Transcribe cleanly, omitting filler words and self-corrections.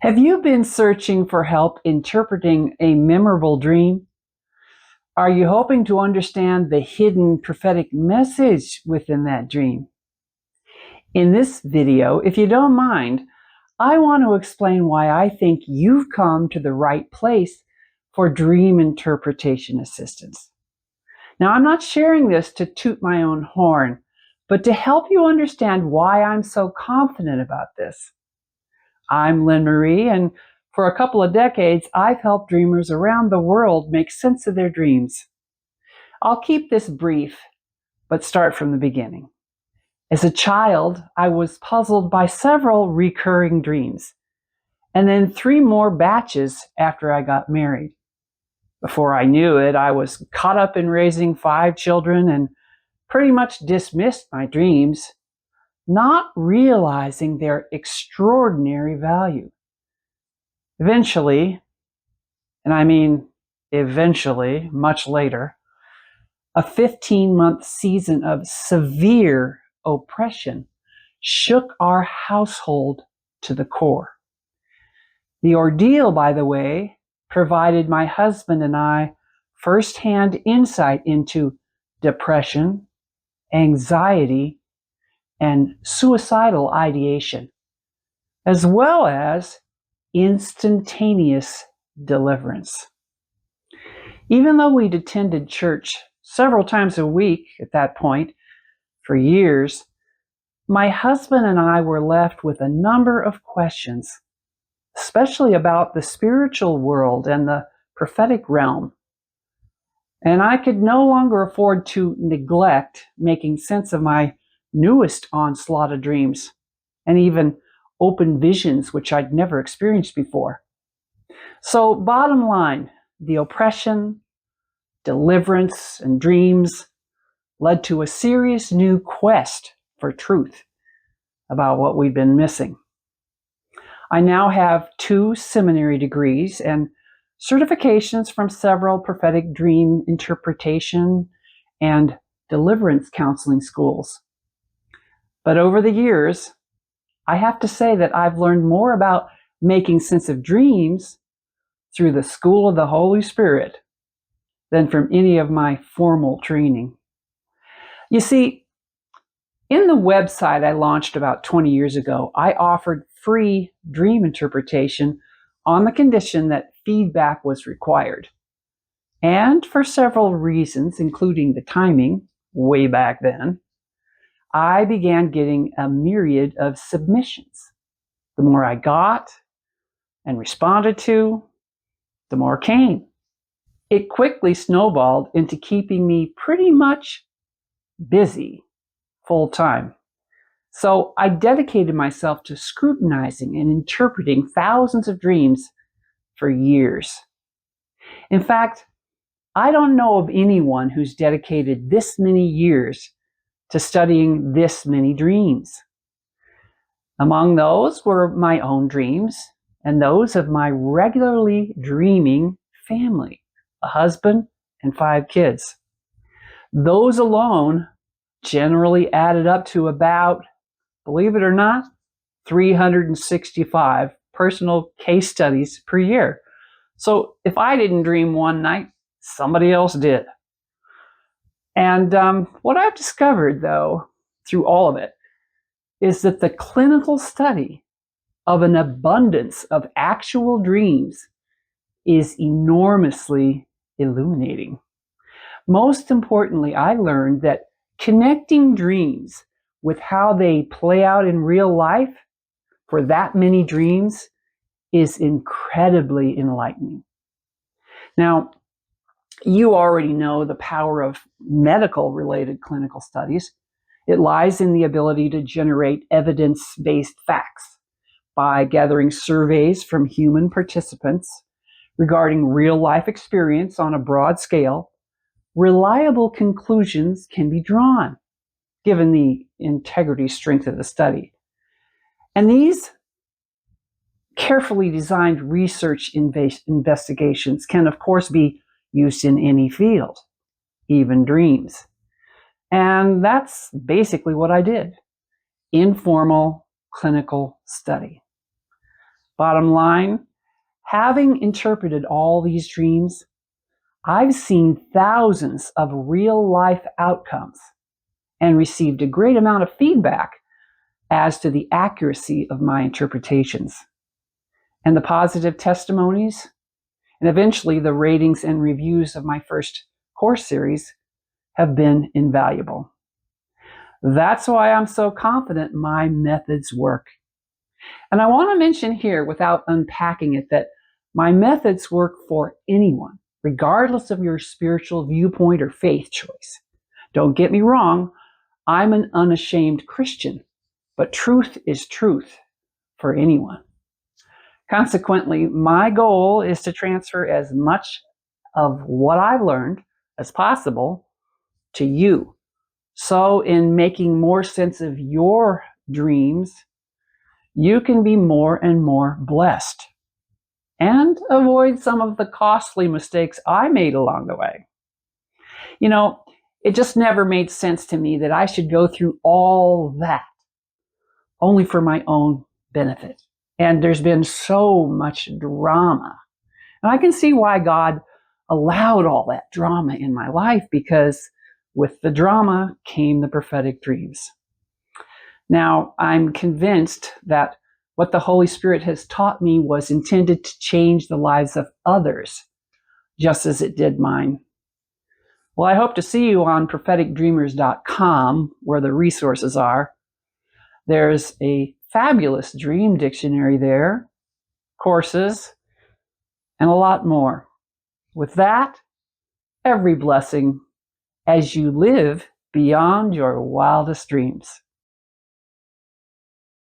Have you been searching for help interpreting a memorable dream? Are you hoping to understand the hidden prophetic message within that dream? In this video, if you don't mind, I want to explain why I think you've come to the right place for dream interpretation assistance. Now, I'm not sharing this to toot my own horn, but to help you understand why I'm so confident about this. I'm Lynn Marie, and for a couple of decades, I've helped dreamers around the world make sense of their dreams. I'll keep this brief, but start from the beginning. As a child, I was puzzled by several recurring dreams, and then 3 more batches after I got married. Before I knew it, I was caught up in raising 5 children and pretty much dismissed my dreams, not realizing their extraordinary value. Eventually, and I mean eventually, much later, a 15-month season of severe oppression shook our household to the core. The ordeal, by the way, provided my husband and I firsthand insight into depression, anxiety, and suicidal ideation, as well as instantaneous deliverance. Even though we'd attended church several times a week at that point for years, my husband and I were left with a number of questions, especially about the spiritual world and the prophetic realm. And I could no longer afford to neglect making sense of my newest onslaught of dreams and even open visions which I'd never experienced before. So bottom line, the oppression, deliverance, and dreams led to a serious new quest for truth about what we'd been missing. I now have 2 seminary degrees and certifications from several prophetic dream interpretation and deliverance counseling schools. But over the years, I have to say that I've learned more about making sense of dreams through the School of the Holy Spirit than from any of my formal training. You see, in the website I launched about 20 years ago, I offered free dream interpretation on the condition that feedback was required. And for several reasons, including the timing, way back then, I began getting a myriad of submissions. The more I got and responded to, the more came. It quickly snowballed into keeping me pretty much busy full time. So I dedicated myself to scrutinizing and interpreting thousands of dreams for years. In fact, I don't know of anyone who's dedicated this many years to studying this many dreams. Among those were my own dreams and those of my regularly dreaming family, a husband and 5 kids. Those alone generally added up to about, believe it or not, 365 personal case studies per year. So if I didn't dream one night, somebody else did. And what I've discovered, though, through all of it, is that the clinical study of an abundance of actual dreams is enormously illuminating. Most importantly, I learned that connecting dreams with how they play out in real life for that many dreams is incredibly enlightening. Now, you already know the power of medical-related clinical studies. It lies in the ability to generate evidence-based facts by gathering surveys from human participants regarding real-life experience on a broad scale. Reliable conclusions can be drawn, given the integrity strength of the study. And these carefully designed research investigations can, of course, be used in any field, even dreams. And that's basically what I did. Informal clinical study. Bottom line, having interpreted all these dreams, I've seen thousands of real-life outcomes and received a great amount of feedback as to the accuracy of my interpretations. And the positive testimonies, and eventually the ratings and reviews of my first course series have been invaluable. That's why I'm so confident my methods work. And I want to mention here, without unpacking it, that my methods work for anyone, regardless of your spiritual viewpoint or faith choice. Don't get me wrong, I'm an unashamed Christian, but truth is truth for anyone. Consequently, my goal is to transfer as much of what I've learned as possible to you. So in making more sense of your dreams, you can be more and more blessed and avoid some of the costly mistakes I made along the way. You know, it just never made sense to me that I should go through all that only for my own benefit. And there's been so much drama. And I can see why God allowed all that drama in my life, because with the drama came the prophetic dreams. Now, I'm convinced that what the Holy Spirit has taught me was intended to change the lives of others, just as it did mine. Well, I hope to see you on propheticdreamers.com, where the resources are. There's a fabulous dream dictionary there, courses, and a lot more. With that, every blessing as you live beyond your wildest dreams.